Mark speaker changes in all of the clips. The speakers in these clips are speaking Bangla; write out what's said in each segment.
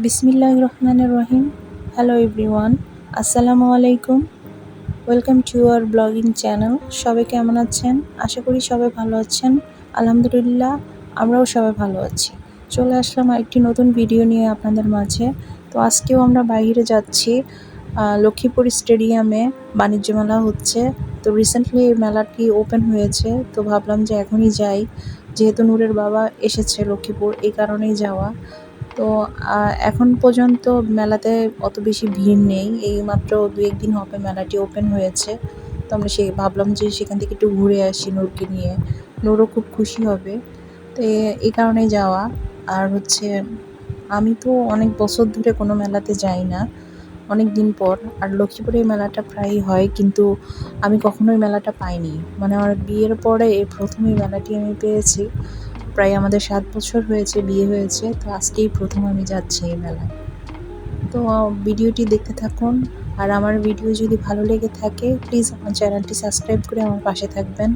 Speaker 1: বিসমিল্লাহির রহমানির রহিম। হ্যালো এভরিওয়ান, আসসালামু আলাইকুম। Welcome to our blogging channel. সবাই কেমন আছেন? আশা করি সবাই ভালো আছেন। আলহামদুলিল্লাহ, আমরাও সবাই ভালো আছি। চলে আসলাম আরেকটি নতুন ভিডিও নিয়ে আপনাদের মাঝে। তো আজকেও আমরা বাইরে যাচ্ছি। লক্ষ্মীপুর স্টেডিয়ামে বাণিজ্য মেলা হচ্ছে। তো রিসেন্টলি এই মেলাটি ওপেন হয়েছে, তো ভাবলাম যে এখনই যাই, যেহেতু নূরের বাবা এসেছে লক্ষ্মীপুর, এই কারণেই যাওয়া। তো এখন পর্যন্ত মেলাতে অত বেশি ভিড় নেই, এইমাত্র ২-১ দিন হবে মেলাটি ওপেন হয়েছে। তো আমরা ভাবলাম যে সেখান থেকে একটু ঘুরে আসি নূরকে নিয়ে, নূরও খুব খুশি হবে। তো এই কারণেই যাওয়া। আর হচ্ছে, আমি তো অনেক বছর ধরে কোনো মেলাতে যাই না, অনেক দিন পর। আর লক্ষ্মীপুরে এই মেলাটা প্রায়ই হয়, কিন্তু আমি কখনোই মেলাটা পাইনি। মানে আমার বিয়ের পরে এই প্রথম এই মেলাটি আমি পেয়েছি। প্রায় আমাদের ৭ বছর হয়েছে বিয়ে হয়েছে, তো আজকেই প্রথম আমি যাচ্ছি এই মেলায়। তো ভিডিওটি দেখতে থাকুন। আর আমার ভিডিও যদি ভালো লেগে থাকে, প্লিজ আমার চ্যানেলটি সাবস্ক্রাইব করে আমার পাশে থাকবেন।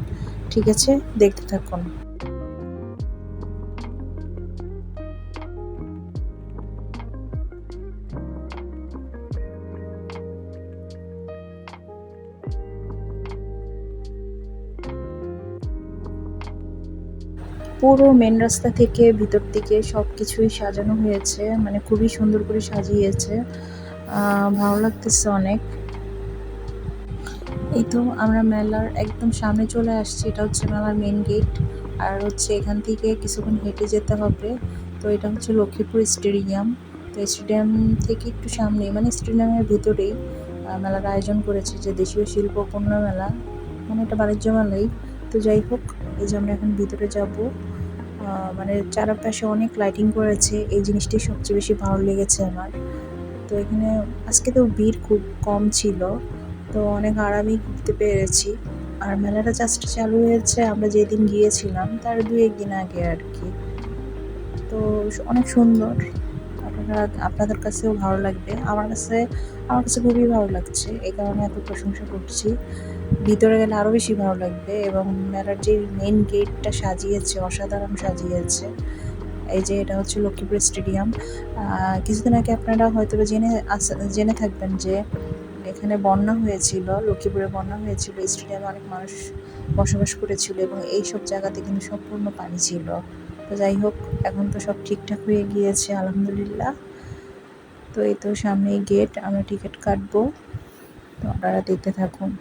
Speaker 1: ঠিক আছে, দেখতে থাকুন। পুরো মেন রাস্তা থেকে ভিতর দিকে সব কিছুই সাজানো হয়েছে, মানে খুবই সুন্দর করে সাজিয়েছে। ভালো লাগতেছে অনেক। এই তো আমরা মেলার একদম সামনে চলে আসছি। এটা হচ্ছে মেলার মেন গেট। আর হচ্ছে এখান থেকে কিছুক্ষণ হেঁটে যেতে হবে। তো এটা হচ্ছে লক্ষ্মীপুর স্টেডিয়াম। তো স্টেডিয়াম থেকে একটু সামনে, মানে স্টেডিয়ামের ভিতরেই মেলার আয়োজন করেছে, যে দেশীয় শিল্প পণ্য মেলা, মানে এটা বাণিজ্য মেলাই। তো যাই হোক, এই যে আমরা এখন ভিতরে যাব। মানে চারপাশে অনেক লাইটিং করেছে, এই জিনিসটি সবচেয়ে বেশি ভালো লেগেছে আমার। তো এখানে আজকে তো ভিড় খুব কম ছিল, তো অনেক আরামেই ঘুরতে পেরেছি। আর মেলাটা জাস্ট চালু হয়েছে আমরা যেদিন গিয়েছিলাম তার ২-১ দিন আগে আর কি। তো অনেক সুন্দর। আপনারা, আপনাদের কাছেও ভালো লাগবে। আমার কাছে খুবই ভালো লাগছে, এই কারণে এত প্রশংসা করছি। ভিতরে গেলে আরও বেশি ভালো লাগবে। এবং মেলার যে মেইন গেটটা সাজিয়েছে, অসাধারণ সাজিয়েছে। এই যে এটা হচ্ছে লক্ষ্মীপুর স্টেডিয়াম। কিছুদিন আগে আপনারা হয়তো জেনে থাকবেন যে এখানে বন্যা হয়েছিল, লক্ষ্মীপুরে বন্যা হয়েছিল। স্টেডিয়ামে অনেক মানুষ বসবাস করেছিল এবং এইসব জায়গাতে কিন্তু সম্পূর্ণ পানি ছিল। তো যাই হোক, এখন তো সব ঠিকঠাক হয়ে গিয়েছে আলহামদুলিল্লাহ। তো এই তো সামনেই গেট, আমরা টিকিট কাটবো। তো আপনারা দেখতে থাকুন।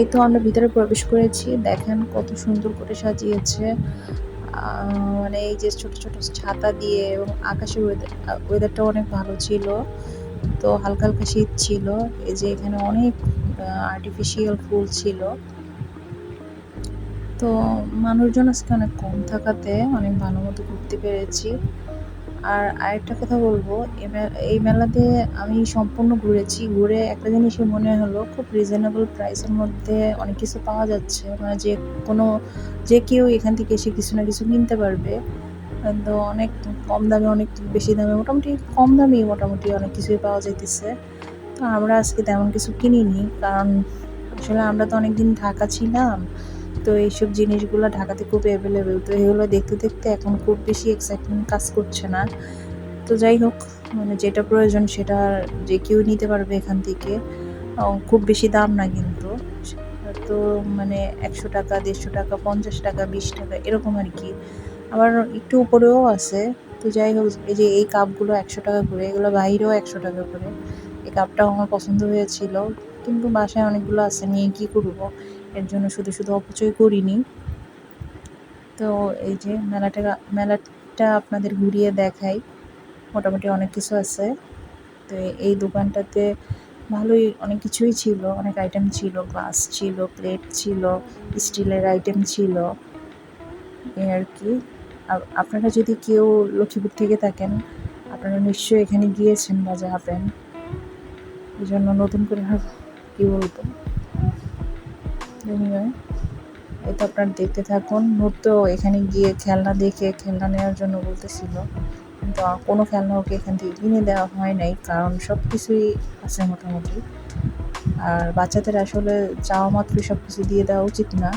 Speaker 1: এই তো আমরা ভিতরে প্রবেশ করেছি, দেখেন কত সুন্দর করে সাজিয়েছে। মানে এই যে ছোট ছোট ছাতা দিয়ে, এবং আকাশের ওয়েদারটা অনেক ভালো ছিল। তো হালকা হালকা শীত ছিল। এই যে এখানে অনেক আর্টিফিশিয়াল ফুল ছিল। তো মানুষজন আজকে অনেক কম থাকাতে অনেক ভালো মতো ঘুরতে পেরেছি। আর আরেকটা কথা বলবো, এই মেলাতে আমি সম্পূর্ণ ঘুরেছি। ঘুরে একটা জিনিসই মনে হলো, খুব রিজনেবল প্রাইসের মধ্যে অনেক কিছু পাওয়া যাচ্ছে। মানে যে কেউ এখান থেকে এসে কিছু না কিছু কিনতে পারবে। তো অনেক কম দামে, অনেক বেশি দামে, মোটামুটি কম দামেই মোটামুটি অনেক কিছুই পাওয়া যাইতেছে। তো আমরা আজকে তেমন কিছু কিনিনি, কারণ আসলে আমরা তো অনেকদিন ঢাকা ছিলাম, তো এইসব জিনিসগুলো ঢাকাতে খুব অ্যাভেলেবেল। তো এগুলো দেখতে দেখতে এখন খুব বেশি এক্সাইটমেন্ট কাজ করছে না। তো যাই হোক, মানে যেটা প্রয়োজন সেটা যে কেউ নিতে পারবে এখান থেকে। খুব বেশি দাম না কিন্তু, তো মানে 100 টাকা, 150 টাকা, 50 টাকা, 20 টাকা এরকম আর কি। আবার একটু উপরেও আছে। তো যাই হোক, এই যে এই কাপগুলো 100 টাকা করে, এগুলো বাইরেও 100 টাকা করে। এই কাপটাও আমার পছন্দ হয়েছিল, কিন্তু বাসায় অনেকগুলো আছে, নিয়ে কি করবো, এর জন্য শুধু শুধু অপচয় করিনি। তো এই যে মেলাটা আপনাদের ঘুরিয়ে দেখাই, মোটামুটি অনেক কিছু আছে। তো এই দোকানটাতে ভালোই অনেক কিছুই ছিল, অনেক আইটেম ছিল, গ্লাস ছিল, প্লেট ছিল, স্টিলের আইটেম ছিল, এই আর কি। আপনারা যদি কেউ লক্ষ্মীপুর থেকে থাকেন, আপনারা নিশ্চয়ই এখানে গিয়েছেন বা যাবেন। এই জন্য নতুন করে আর কি বলবো। এই তো আপনারা দেখতে থাকুন। নূর তো এখানে গিয়ে খেলনা দেখে খেলনা নেওয়ার জন্য বলতেছিল, কিন্তু কোনো খেলনা ওকে এখান থেকে কিনে দেওয়া হয় নাই, কারণ সব কিছুই আছে মোটামুটি। আর বাচ্চাদের আসলে চাওয়া মাত্রই সব কিছু দিয়ে দেওয়া উচিত না,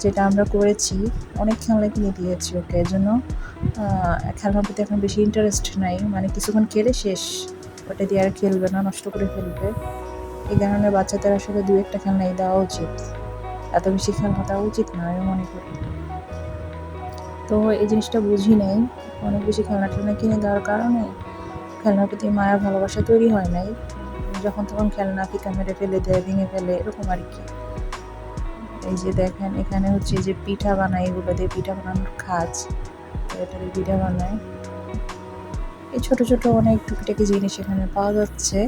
Speaker 1: যেটা আমরা করেছি। অনেক খেলনা কিনে দিয়েছি ওকে, এর জন্য খেলনার প্রতি এখন বেশি ইন্টারেস্ট নাই, মানে কিছুক্ষণ খেলে শেষ, ওটা দিয়ে আর খেলবে না, নষ্ট করে ফেলবে। এই কারণে বাচ্চাদের আসলে 2-1টা খেলনাই দেওয়া উচিত, এত বেশি খেলনা দেওয়া উচিত না আমি মনে করি। তো এই জিনিসটা বুঝি নাই, অনেক বেশি খেলনা কিনে দেওয়ার কারণে খেলনার প্রতি মায়া ভালোবাসা তৈরি হয় নাই, যখন তখন খেলনা ফিকা মেরে ফেলে দেয়, ভেঙে ফেলে, এরকম আর কি। এই যে দেখেন, এখানে হচ্ছে যে পিঠা বানায়, এগুলো দিয়ে পিঠা বানানোর খাঁজ, এটা দিয়ে পিঠা বানায়। এই ছোট ছোট অনেক টুকিটাকি জিনিস এখানে পাওয়া যাচ্ছে।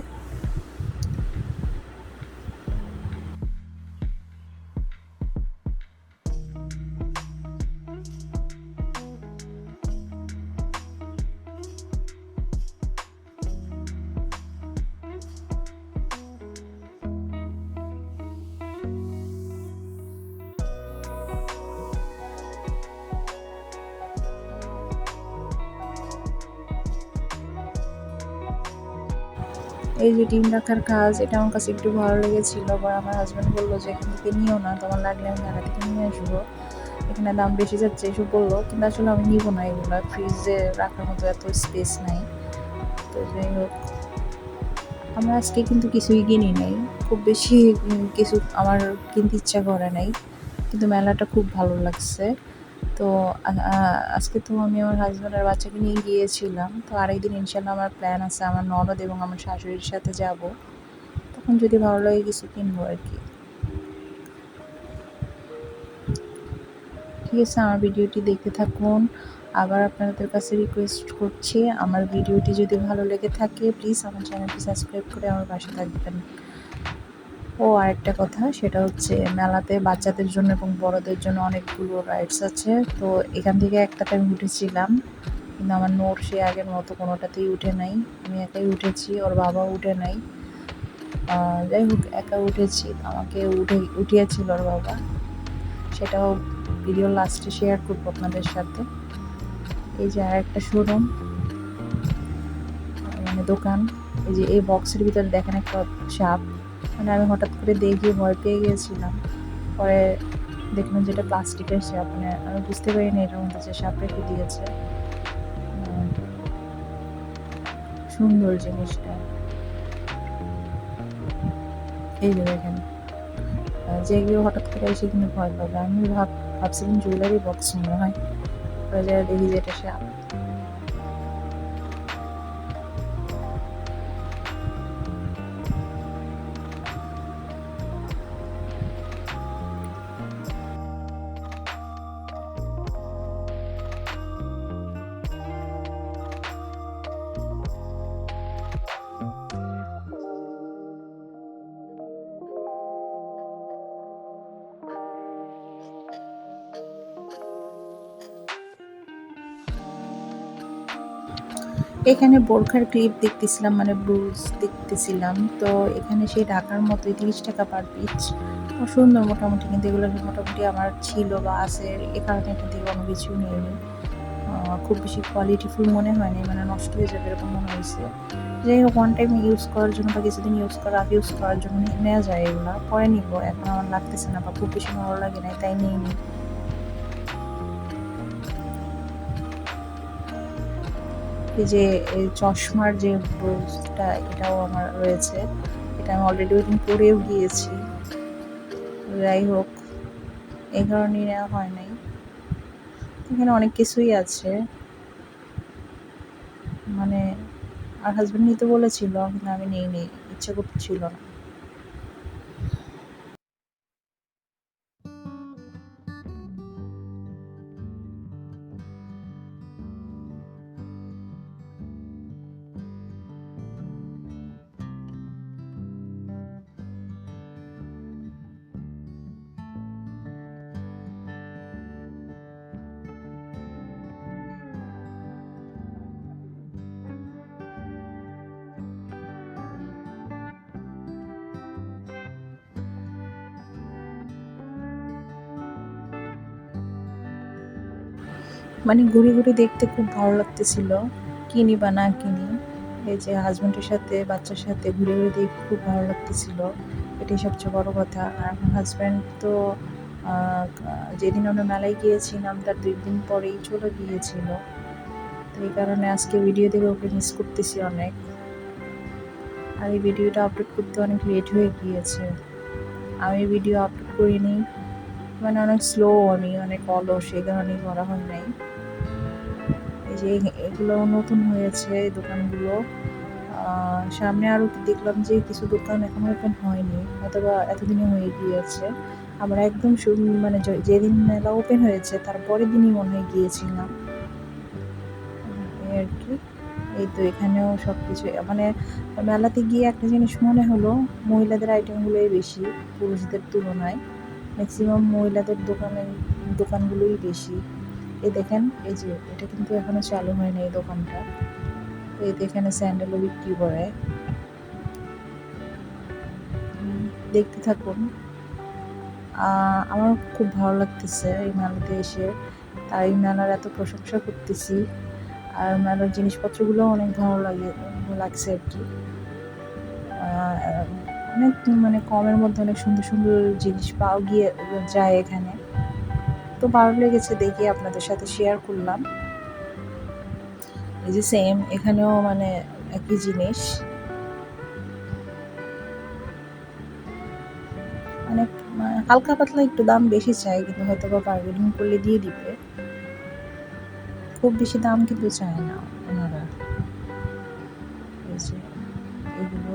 Speaker 1: এই যে ডিম রাখার কাজ, এটা আমার কাছে একটু ভালো লেগেছিল, বা আমার হাজব্যান্ড বললো যে এখান থেকে নিও না, তোমার লাগলে আমি ঢাকা থেকে নিয়ে আসবো, এখানে দাম বেশি যাচ্ছে এসব বললো। কিন্তু আসলে আমি নিবো না এগুলো, ফ্রিজে রাখার মতো এত স্পেস নাই। তো যাই হোক, আমরা আজকে কিন্তু কিছুই কিনি নাই, খুব বেশি কিছু আমার কিনতে ইচ্ছা করে নাই, কিন্তু মেলাটা খুব ভালো লাগছে। তো আজকে তো আমি আমার হাজব্যান্ড আর বাচ্চাকে নিয়ে গিয়েছিলাম। তো আরেকদিন ইনশাল্লাহ আমার প্ল্যান আছে, আমার ননদ এবং আমার শাশুড়ির সাথে যাব, তখন যদি ভালো লাগে কিছু কিনবো আর কি। ঠিক আছে, আমার ভিডিওটি দেখতে থাকুন। আবার আপনাদের কাছে রিকোয়েস্ট করছি, আমার ভিডিওটি যদি ভালো লেগে থাকে প্লিজ আমার চ্যানেলটি সাবস্ক্রাইব করে আমার পাশে থাকবেন। ও আরেকটা কথা, সেটা হচ্ছে মেলাতে বাচ্চাদের জন্য এবং বড়দের জন্য অনেকগুলো রাইডস আছে। তো এখান থেকে একটাতে আমি উঠেছিলাম, কিন্তু আমার নোট সে আগের মতো কোনোটাতেই উঠে নাই, আমি একাই উঠেছি, ওর বাবাও উঠে নাই। যাই হোক, একা উঠেছি, আমাকে উঠিয়েছিল ওর বাবা, সেটাও ভিডিও লাস্টে শেয়ার করবো আপনাদের সাথে। এই যে আর একটা শোরুম, মানে দোকান, এই যে এই বক্সের ভিতরে দেখেন একটা সাপ, মানে আমি হঠাৎ করে দেখে ভয় পেয়ে গিয়েছিলাম, পরে দেখলাম যেটা প্লাস্টিকের সাপ, মানে আমি বুঝতে পারিনি এটার মধ্যে যে সাপ রেখে দিয়েছে। সুন্দর জিনিসটা, এই যে দেখেন, যে কেউ হঠাৎ করে এসে কিন্তু ভয় পাবে। আমি ভাবছিলাম জুয়েলারি বক্স মনে হয়, দেখি যে এটা সাপ। এখানে বোরখার ক্লিপ দেখতেছিলাম, মানে ব্লুজ দেখতেছিলাম। তো এখানে সেই ঢাকার মতো 30 টাকা পার পিস, সুন্দর মোটামুটি, কিন্তু এগুলো মোটামুটি আমার ছিল বা আছে, এ কারণে এখান থেকে কোনো কিছু নিইনি। খুব বেশি কোয়ালিটিফুল মনে হয়নি, মানে নষ্ট হয়ে যাবে এরকম মনে হয়েছে। যাই হোক, ওয়ান টাইম ইউজ করার জন্য বা কিছুদিন ইউজ করার জন্য নেওয়া যায় এগুলো, পরে নিব। এখন আমার লাগতেছে না বা খুব বেশি ভালো লাগে না, তাই নিয়ে নিই। এই যে এই চশমার যে ব্রোজটা, এটাও আমার রয়েছে, এটা আমি অলরেডি ওই দিন পরেও গিয়েছি। যাই হোক, এই কারণেই নেওয়া হয় নাই। এখানে অনেক কিছুই আছে, মানে আর হাজব্যান্ড নিতে বলেছিল, কিন্তু আমি নিইনি, ইচ্ছে করছিল না। মানে ঘুরে ঘুরে দেখতে খুব ভালো লাগতেছিল, কিনি বা না কিনি। এই যে হাজব্যান্ডের সাথে বাচ্চার সাথে ঘুরে ঘুরে দেখতে খুব ভালো লাগতেছিল, এটাই সবচেয়ে বড় কথা। আর আমার হাজব্যান্ড তো যেদিন আমরা মেলায় গিয়েছিলাম তার 2 দিন পরেই চলে গিয়েছিল, তো এই কারণে আজকে ভিডিও দেখে ওকে মিস করতেছি অনেক। আর এই ভিডিওটা আপলোড করতে অনেক লেট হয়ে গিয়েছে, আমি ভিডিও আপলোড করিনি, মানে অনেক স্লো, আমি অনেক অলস, এই কারণেই করা হয় নাই। এই যে এগুলো নতুন হয়েছে এই দোকানগুলো, সামনে আরও দেখলাম যে কিছু দোকান এখনো ওপেন হয়নি, অথবা এতদিনে হয়ে গিয়েছে। আমরা একদম মানে যেদিন মেলা ওপেন হয়েছে তার পরের দিনই মনে হয় গিয়েছিলাম, এই আর কি। এই তো এখানেও সব কিছু, মানে মেলাতে গিয়ে একটা জিনিস মনে হলো, মহিলাদের আইটেমগুলোই বেশি পুরুষদের তুলনায়, ম্যাক্সিমাম মহিলাদের দোকানগুলোই বেশি। এই দেখেন, এই যে এটা কিন্তু এখনো চালু হয়নি এই দোকানটা, এই তো এখানে স্যান্ডেলও বিক্রি করে, দেখতে থাকুন। আমার খুব ভালো লাগতেছে এই মেলাতে এসে, তাই মেলার এত প্রশংসা করতেছি। আর মেলার জিনিসপত্রগুলো অনেক ভালো লাগছে আর কি। অনেক মানে কমের মধ্যে অনেক সুন্দর সুন্দর জিনিস পাওয়া যায় এখানে, তো ভালো লেগেছে দেখে আপনাদের সাথে শেয়ার করলাম। এই যে সেম এখানেও মানে একই জিনিস, অনেক হালকা পাতলা একটু দাম বেশি চাই, কিন্তু হয়তো বা বার্গেনিং করলে দিয়ে দিবে, খুব বেশি দাম কিন্তু চায় না ওনারা। এই যে এগুলো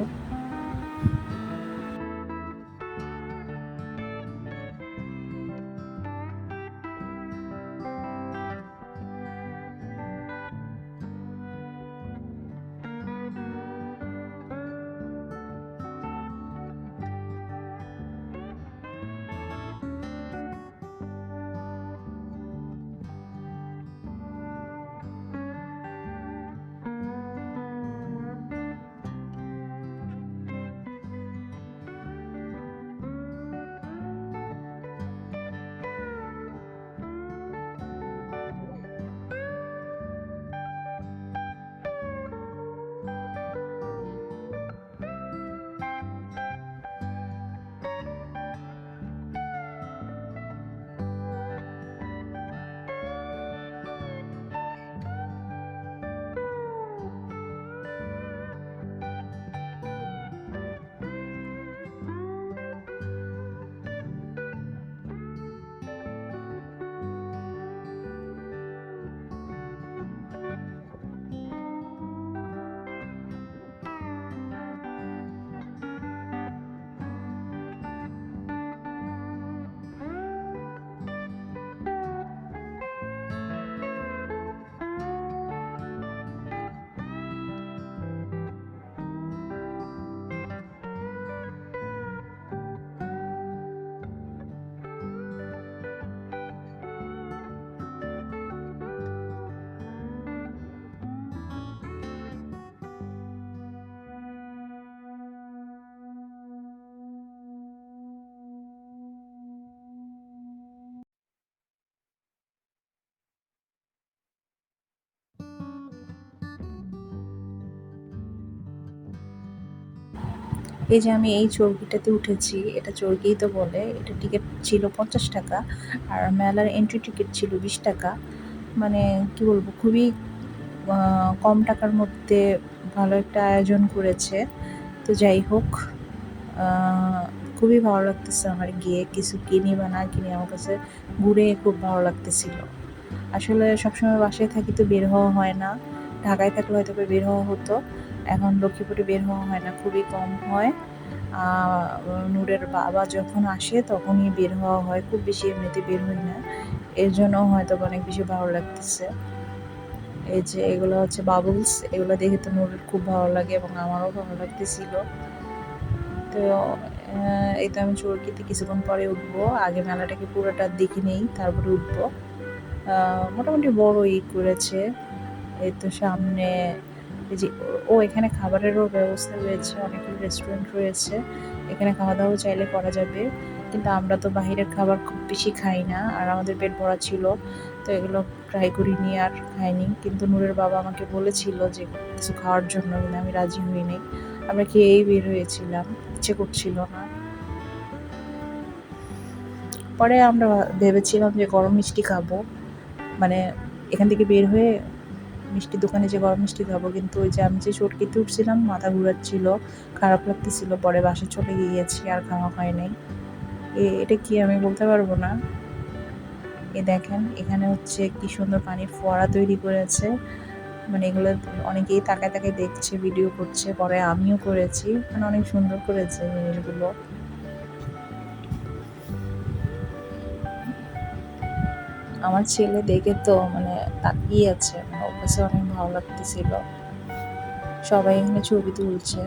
Speaker 1: এই যে আমি এই চরকিটাতে উঠেছি, এটা চরকিই তো বলে। এটা টিকিট ছিল 50 টাকা, আর মেলার এন্ট্রি টিকিট ছিল 20 টাকা। মানে কি বলবো, খুবই কম টাকার মধ্যে ভালো একটা আয়োজন করেছে। তো যাই হোক, খুবই ভালো লাগতেছে আমার গিয়ে। কিছু কিনি বা না কিনি, আমার কাছে ঘুরে খুব ভালো লাগতেছিল। আসলে সবসময় বাসায় থাকি তো বের হওয়া হয় না। ঢাকায় থাকলে হয়তো বের হওয়া হতো, এখন লক্ষ্মীপুরে বের হওয়া হয় না, খুবই কম হয়। নূরের বাবা যখন আসে তখনই বের হওয়া হয়, খুব বেশি এমনিতে বের হই না। এর জন্য হয়তো অনেক বেশি ভালো লাগতেছে। এই যে এগুলো হচ্ছে বাবলস, এগুলো দেখে তো নূরের খুব ভালো লাগে এবং আমারও ভালো লাগতেছিল। তো এই তো আমি চরকিতে কিছুক্ষণ পরে উঠবো। আগে মেলাটাকে পুরোটা দেখে নেই, তারপরে উঠবো। মোটামুটি বড়ই করেছে। এই তো সামনে এই যে এখানে খাবারেরও ব্যবস্থা রয়েছে, অনেকগুলো রেস্টুরেন্ট রয়েছে, এখানে খাওয়া দাওয়া চাইলে করা যাবে। কিন্তু আমরা তো বাহিরের খাবার খুব বেশি খাই না, আর আমাদের পেট ভরা ছিল, তো এগুলো ট্রাই করিনি আর খাইনি। কিন্তু নূরের বাবা আমাকে বলেছিল যে কিছু খাওয়ার জন্য, কিন্তু আমি রাজি হইনি। আমরা খেয়েই বের হয়েছিলাম, ইচ্ছে করছিল না। পরে আমরা ভেবেছিলাম যে গরম মিষ্টি খাবো, মানে এখান থেকে বের হয়ে মিষ্টির দোকানে যে গরম মিষ্টি খাবো, কিন্তু ওই যে আমি যে চটকিতে উঠছিলাম, মাথা ঘুরাচ্ছিল, খারাপ লাগতেছিল, পরে বাসায় চলে গিয়েছি, আর খাওয়া হয় নাই। এটা কি আমি বলতে পারবো না। দেখেন এখানে হচ্ছে কি সুন্দর পানির ফোয়ারা তৈরি করেছে, মানে এগুলো অনেকেই তাকায় তাকায় দেখছে, ভিডিও করছে, পরে আমিও করেছি, মানে অনেক সুন্দর করেছে জিনিসগুলো। আমার ছেলে দেখে তো মানে তাকিয়ে আছে, মানে ওর কাছে অনেক ভালো লাগতেছিল। সবাই এখানে ছবি তুলছে।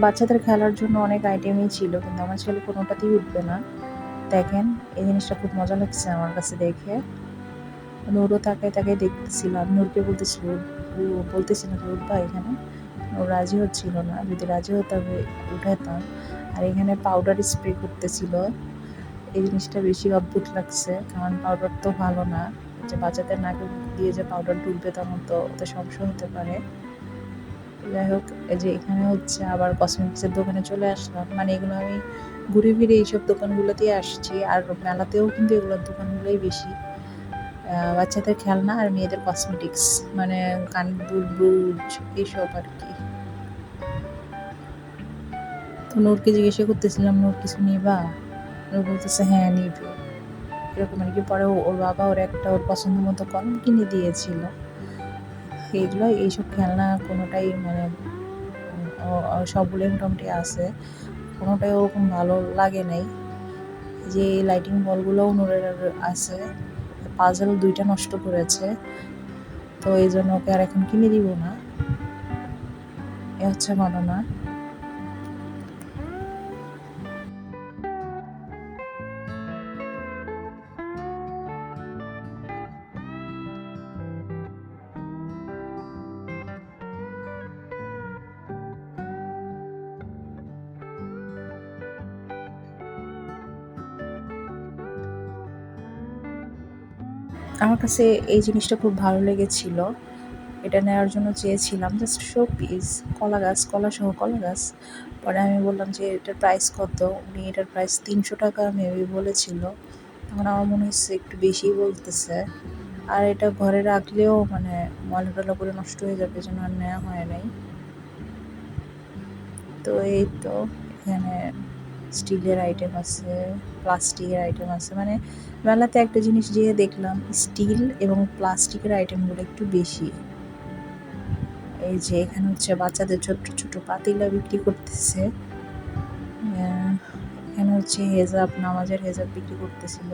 Speaker 1: বাচ্চাদের খেলার জন্য অনেক আইটেমই ছিল, কিন্তু আমার ছেলে কোনোটাতেই উঠবে না। দেখেন এই জিনিসটা খুব মজা লাগছে আমার কাছে দেখে। নূরও তাকায় তাকায় দেখতেছিলাম, নূরকে বলতেছিলাম উঠবা এখানে, ও রাজি হচ্ছিল না। যদি রাজি হতো আমি উঠাতাম। আর এখানে পাউডার স্প্রে করতেছিল, এই জিনিসটা বেশি অদ্ভুত লাগছে, কারণ পাউডার তো ভালো না। যে বাচ্চাদের নাকে দিয়ে যে পাউডার ঢুকবে, তখন তো ওদের সমস্যা হতে পারে। যাই হোক, এই যে এখানে হচ্ছে আবার কসমেটিক্সের দোকানে চলে আসলাম। মানে এগুলো আমি ঘুরে ফিরে এইসব দোকানগুলোতেই আসছি, আর মেলাতেও কিন্তু এগুলোর দোকানগুলোই বেশি। বাচ্চাদের খেলনা আর মেয়েদের কসমেটিক্স, মানে কানের ব্রুজ এইসব আর কি। তো নূরকে জিজ্ঞাসা করতেছিলাম, নূর কিছু নিবা? নূর বলতেছে হ্যাঁ নিবে, এরকম আর কি। পরে ওর বাবা ওর পছন্দ মতো কলম কিনে দিয়েছিল। এইসব খেলনা কোনোটাই মানে সবগুলোই মোটামুটি আছে, কোনোটাই ওরকম ভালো লাগে নাই। যে লাইটিং বলগুলোও নূরের আছে, পাজল 2টা নষ্ট করেছে, তো এই জন্য ওকে আর এখন কিনে দিব না। এ হচ্ছে ঘটনা। আমার কাছে এই জিনিসটা খুব ভালো লেগেছিল, এটা নেওয়ার জন্য চেয়েছিলাম, জাস্ট শো পিস, কলা সহ কলা গাছ। পরে আমি বললাম যে এটার প্রাইস কত, উনি এটার প্রাইস 300 টাকা মেবি বলেছিল। তখন আমার মনে হচ্ছে একটু বেশিই বলতেছে, আর এটা ঘরে রাখলেও মানে ময়লা টলা করে নষ্ট হয়ে যাবে, যেন আর নেওয়া হয় নাই। তো এই তো এখানে স্টিলের আইটেম আছে, প্লাস্টিকের আইটেম আছে, মানে মেলাতে একটা জিনিস যে দেখলাম, স্টিল এবং প্লাস্টিকের আইটেমগুলো একটু বেশি। এই যে এখানে হচ্ছে বাচ্চাদের ছোট্ট ছোট পাতিলা বিক্রি করতেছে, এখানে হচ্ছে নামাজের হেজাব বিক্রি করতেছিল।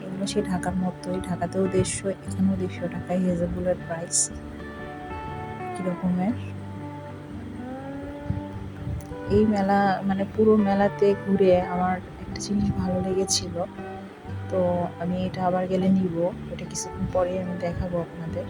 Speaker 1: এগুলো সেই ঢাকার মতোই, ঢাকাতেও 150, এখানেও 150 টাকায় হেজাবগুলোর প্রাইস কীরকমের। এই মেলা মানে পুরো মেলাতে ঘুরে আমার একটা জিনিস ভালো লেগেছিল, তো আমি এটা আবার গেলে নিব, এটা কিছুক্ষণ পরে আমি দেখাবো আপনাদের।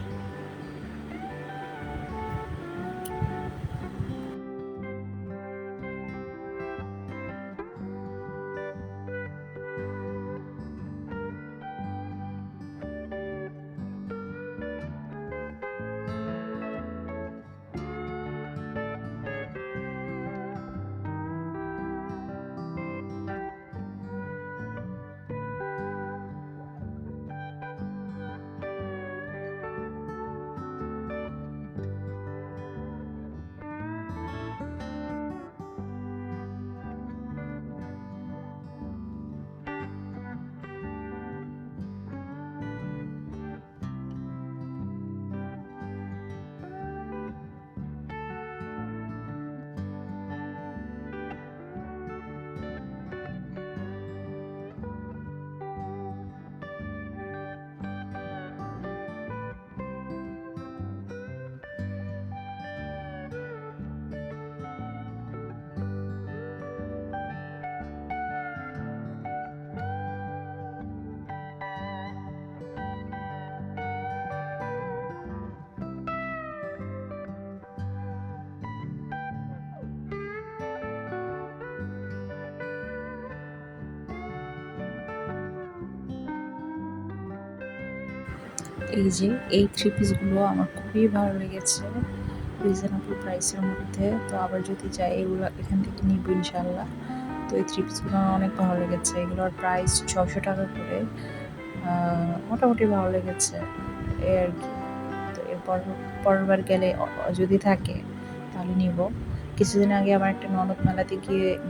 Speaker 1: এই যে এই থ্রি পিসগুলো আমার খুবই ভালো লেগেছে, রিজনেবল প্রাইসের মধ্যে। তো আবার যদি যাই এগুলো এখান থেকে নিব ইনশাল্লাহ। তো এই থ্রি পিসগুলো আমার অনেক ভালো লেগেছে, এগুলোর প্রাইস 600 টাকা করে। মোটামুটি ভালো লেগেছে এই আর কি। তো এরপর পরের বার গেলে যদি থাকে তাহলে নিব। কিছুদিন আগে আমার একটা ননদ মেলাতে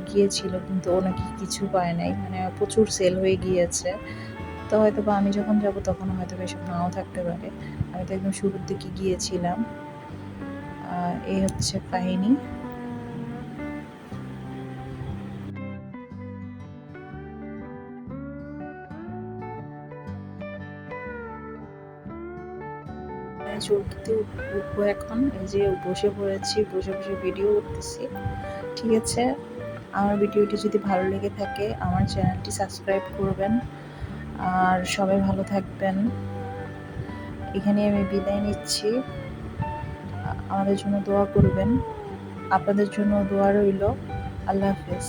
Speaker 1: গিয়েছিল, কিন্তু ও নাকি কিছু পায় নাই, মানে প্রচুর সেল হয়ে গিয়েছে। তো হয়তো বা আমি যখন যাব তখন হয়তো এসব নাও থাকতে পারে। আমি তো একদম শুরুর দিকে গিয়েছিলাম। এই হচ্ছে কাহিনী। চলতে উঠবো এখন, এই যে বসে পড়েছি, বসে বসে ভিডিও করতেছি। ঠিক আছে, আমার ভিডিওটি যদি ভালো লেগে থাকে আমার চ্যানেলটি সাবস্ক্রাইব করবেন, আর সবাই ভালো থাকবেন। এখানে আমি বিদায় নিচ্ছি। আমাদের জন্য দোয়া করবেন, আপনাদের জন্য দোয়া রইল। আল্লাহ হাফেজ।